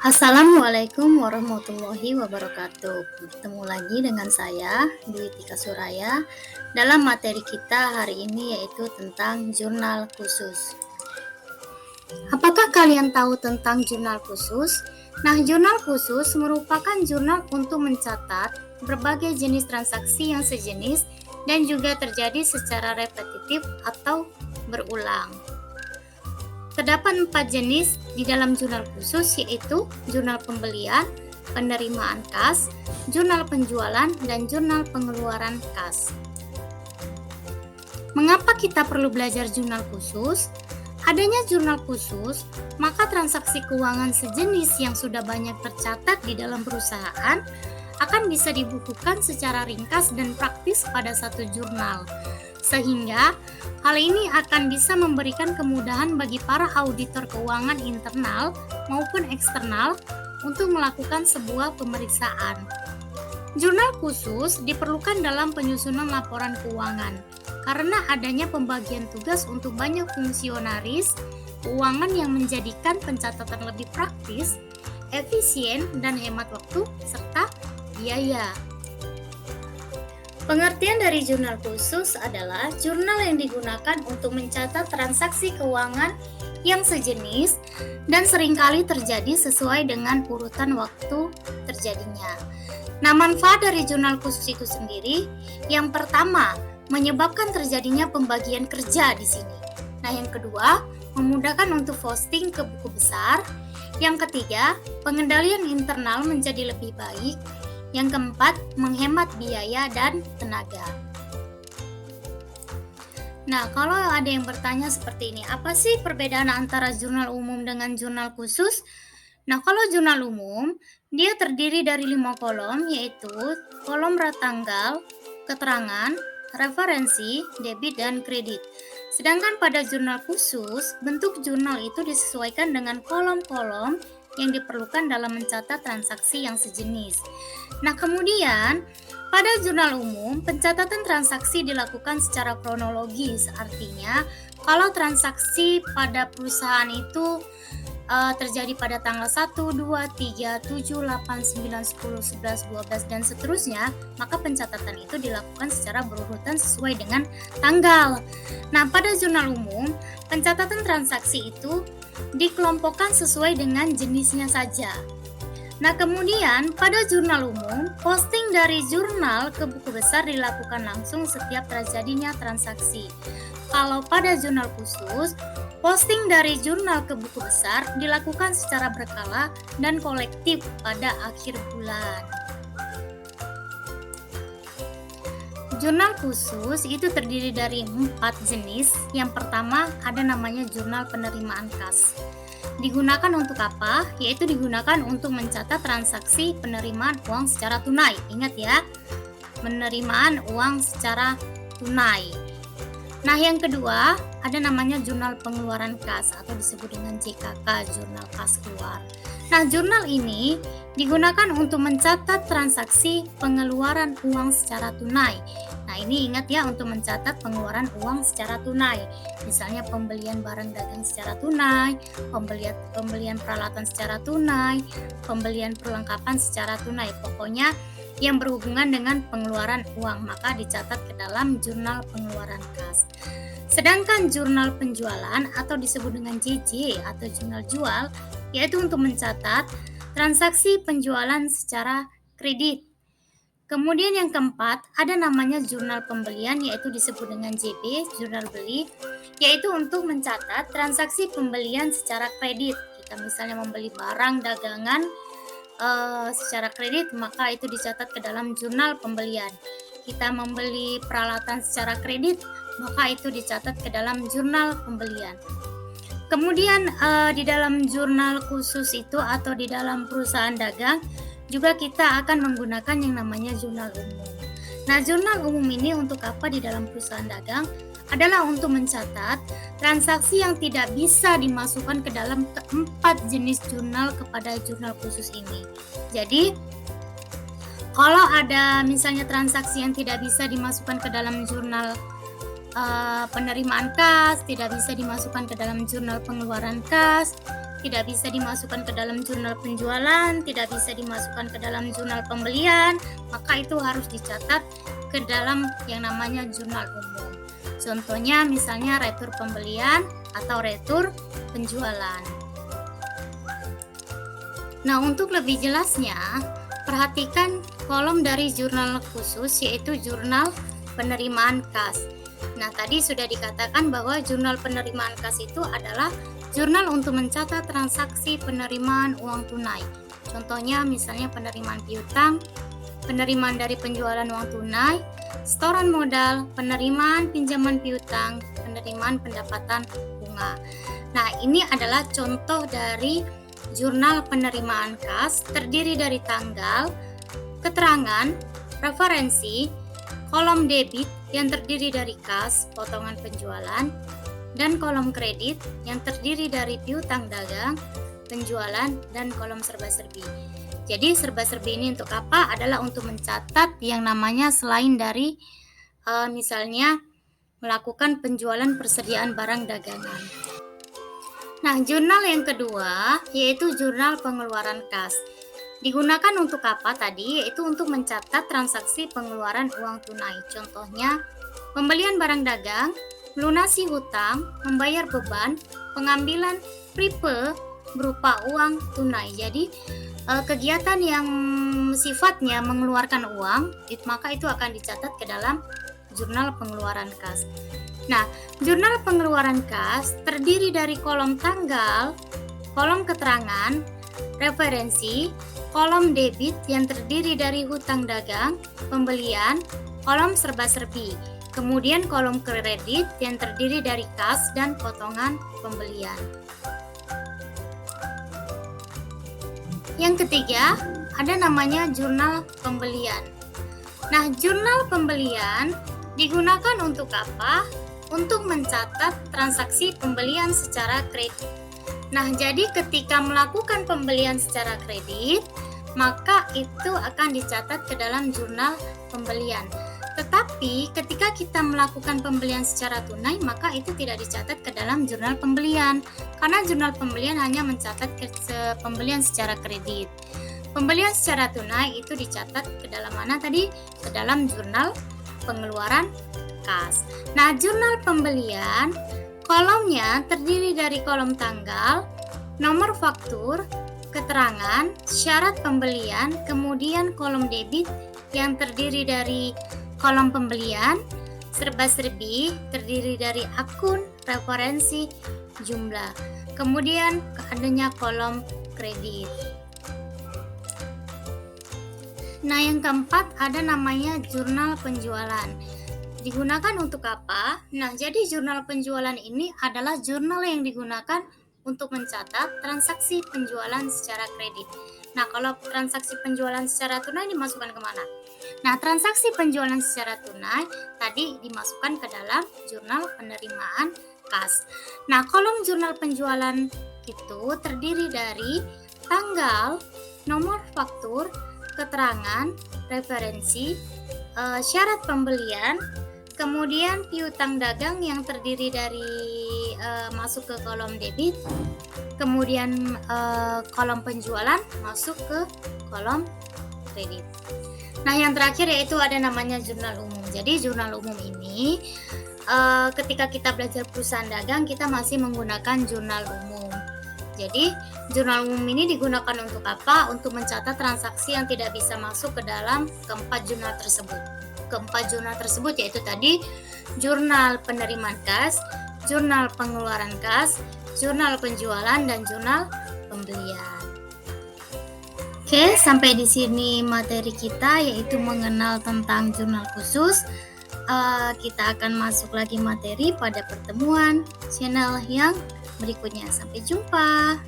Assalamualaikum warahmatullahi wabarakatuh. Bertemu lagi dengan saya, Dwi Tika Suraya, dalam materi kita hari ini yaitu tentang jurnal khusus. Apakah kalian tahu tentang jurnal khusus? Nah, jurnal khusus merupakan jurnal untuk mencatat berbagai jenis transaksi yang sejenis dan juga terjadi secara repetitif atau berulang. Terdapat 4 jenis di dalam jurnal khusus, yaitu jurnal pembelian, penerimaan kas, jurnal penjualan, dan jurnal pengeluaran kas. Mengapa kita perlu belajar jurnal khusus? Adanya jurnal khusus, maka transaksi keuangan sejenis yang sudah banyak tercatat di dalam perusahaan akan bisa dibukukan secara ringkas dan praktis pada satu jurnal. Sehingga hal ini akan bisa memberikan kemudahan bagi para auditor keuangan internal maupun eksternal untuk melakukan sebuah pemeriksaan. Jurnal khusus diperlukan dalam penyusunan laporan keuangan karena adanya pembagian tugas untuk banyak fungsionaris keuangan yang menjadikan pencatatan lebih praktis, efisien, dan hemat waktu serta biaya. Pengertian dari jurnal khusus adalah jurnal yang digunakan untuk mencatat transaksi keuangan yang sejenis dan seringkali terjadi sesuai dengan urutan waktu terjadinya. Nah, manfaat dari jurnal khusus itu sendiri, yang pertama, menyebabkan terjadinya pembagian kerja di sini. Nah, yang kedua, memudahkan untuk posting ke buku besar. Yang ketiga, pengendalian internal menjadi lebih baik. Yang keempat, menghemat biaya dan tenaga. Nah, kalau ada yang bertanya seperti ini, apa sih perbedaan antara jurnal umum dengan jurnal khusus? Nah, kalau jurnal umum, dia terdiri dari 5 kolom, yaitu kolom tanggal, keterangan, referensi, debit, dan kredit. Sedangkan pada jurnal khusus, bentuk jurnal itu disesuaikan dengan kolom-kolom yang diperlukan dalam mencatat transaksi yang sejenis. Nah, kemudian pada jurnal umum, pencatatan transaksi dilakukan secara kronologis. Artinya, kalau transaksi pada perusahaan itu terjadi pada tanggal 1, 2, 3, 7, 8, 9, 10, 11, 12, dan seterusnya, maka pencatatan itu dilakukan secara berurutan sesuai dengan tanggal. Nah, pada jurnal umum, pencatatan transaksi itu dikelompokkan sesuai dengan jenisnya saja. Nah, kemudian pada jurnal umum, posting dari jurnal ke buku besar dilakukan langsung setiap terjadinya transaksi. Kalau pada jurnal khusus, posting dari jurnal ke buku besar dilakukan secara berkala dan kolektif pada akhir bulan. Jurnal khusus itu terdiri dari 4 jenis. Yang pertama ada namanya jurnal penerimaan kas. Digunakan untuk apa? Yaitu digunakan untuk mencatat transaksi penerimaan uang secara tunai. Ingat ya, penerimaan uang secara tunai. Nah, yang kedua ada namanya jurnal pengeluaran kas atau disebut dengan JKK, jurnal kas keluar. Nah, jurnal ini digunakan untuk mencatat transaksi pengeluaran uang secara tunai. Nah, ini ingat ya, untuk mencatat pengeluaran uang secara tunai. Misalnya pembelian barang dagang secara tunai, pembelian peralatan secara tunai, pembelian perlengkapan secara tunai. Pokoknya yang berhubungan dengan pengeluaran uang, maka dicatat ke dalam jurnal pengeluaran kas. Sedangkan jurnal penjualan atau disebut dengan JJ atau jurnal jual, yaitu untuk mencatat transaksi penjualan secara kredit. Kemudian yang keempat, ada namanya jurnal pembelian, yaitu disebut dengan JB, jurnal beli, yaitu untuk mencatat transaksi pembelian secara kredit. Kita misalnya membeli barang dagangan secara kredit, maka itu dicatat ke dalam jurnal pembelian. Kita membeli peralatan secara kredit, maka itu dicatat ke dalam jurnal pembelian. Kemudian di dalam jurnal khusus itu atau di dalam perusahaan dagang juga kita akan menggunakan yang namanya jurnal umum. Nah, jurnal umum ini untuk apa di dalam perusahaan dagang? Adalah untuk mencatat transaksi yang tidak bisa dimasukkan ke dalam keempat jenis jurnal kepada jurnal khusus ini. Jadi, kalau ada misalnya transaksi yang tidak bisa dimasukkan ke dalam jurnal penerimaan kas, tidak bisa dimasukkan ke dalam jurnal pengeluaran kas, tidak bisa dimasukkan ke dalam jurnal penjualan, tidak bisa dimasukkan ke dalam jurnal pembelian, maka itu harus dicatat ke dalam yang namanya jurnal umum. Contohnya misalnya retur pembelian atau retur penjualan. Nah, untuk lebih jelasnya, perhatikan kolom dari jurnal khusus, yaitu jurnal penerimaan kas. Nah, tadi sudah dikatakan bahwa jurnal penerimaan kas itu adalah jurnal untuk mencatat transaksi penerimaan uang tunai. Contohnya misalnya penerimaan piutang, penerimaan dari penjualan uang tunai, setoran modal, penerimaan pinjaman piutang, penerimaan pendapatan bunga. Nah, ini adalah contoh dari jurnal penerimaan kas, terdiri dari tanggal, keterangan, referensi, kolom debit yang terdiri dari kas, potongan penjualan, dan kolom kredit yang terdiri dari piutang dagang, penjualan, dan kolom serba-serbi. Jadi serba-serbi ini untuk apa? Adalah untuk mencatat yang namanya selain dari misalnya melakukan penjualan persediaan barang dagangan. Nah, jurnal yang kedua yaitu jurnal pengeluaran kas. Digunakan untuk apa tadi? Yaitu untuk mencatat transaksi pengeluaran uang tunai. Contohnya, pembelian barang dagang, melunasi hutang, membayar beban, pengambilan prepe berupa uang tunai. Jadi, kegiatan yang sifatnya mengeluarkan uang, maka itu akan dicatat ke dalam jurnal pengeluaran kas. Nah, jurnal pengeluaran kas terdiri dari kolom tanggal, kolom keterangan, referensi, kolom debit yang terdiri dari hutang dagang, pembelian, kolom serba-serbi, kemudian kolom kredit yang terdiri dari kas dan potongan pembelian. Yang ketiga, ada namanya jurnal pembelian. Nah, jurnal pembelian digunakan untuk apa? Untuk mencatat transaksi pembelian secara kredit. Nah, jadi ketika melakukan pembelian secara kredit, maka itu akan dicatat ke dalam jurnal pembelian. Tetapi ketika kita melakukan pembelian secara tunai, maka itu tidak dicatat ke dalam jurnal pembelian, karena jurnal pembelian hanya mencatat pembelian secara kredit. Pembelian secara tunai itu dicatat ke dalam mana tadi? Ke dalam jurnal pengeluaran kas. Nah, jurnal pembelian kolomnya terdiri dari kolom tanggal, nomor faktur, keterangan, syarat pembelian, kemudian kolom debit yang terdiri dari kolom pembelian, serba-serbi terdiri dari akun, referensi, jumlah. Kemudian adanya kolom kredit. Nah, yang keempat ada namanya jurnal penjualan. Digunakan untuk apa? Nah, jadi jurnal penjualan ini adalah jurnal yang digunakan untuk mencatat transaksi penjualan secara kredit. Nah, kalau transaksi penjualan secara tunai dimasukkan kemana? Nah, transaksi penjualan secara tunai tadi dimasukkan ke dalam jurnal penerimaan kas. Nah, kolom jurnal penjualan itu terdiri dari tanggal, nomor faktur, keterangan, referensi, syarat pembelian, kemudian piutang dagang yang terdiri dari masuk ke kolom debit, kemudian kolom penjualan masuk ke kolom kredit. Nah, yang terakhir yaitu ada namanya jurnal umum. Jadi jurnal umum ini ketika kita belajar perusahaan dagang, kita masih menggunakan jurnal umum. Jadi jurnal umum ini digunakan untuk apa? Untuk mencatat transaksi yang tidak bisa masuk ke dalam keempat jurnal tersebut. Keempat jurnal tersebut yaitu tadi jurnal penerimaan kas, jurnal pengeluaran kas, jurnal penjualan, dan jurnal pembelian. Oke, sampai di sini materi kita yaitu mengenal tentang jurnal khusus. Kita akan masuk lagi materi pada pertemuan channel yang berikutnya. Sampai jumpa.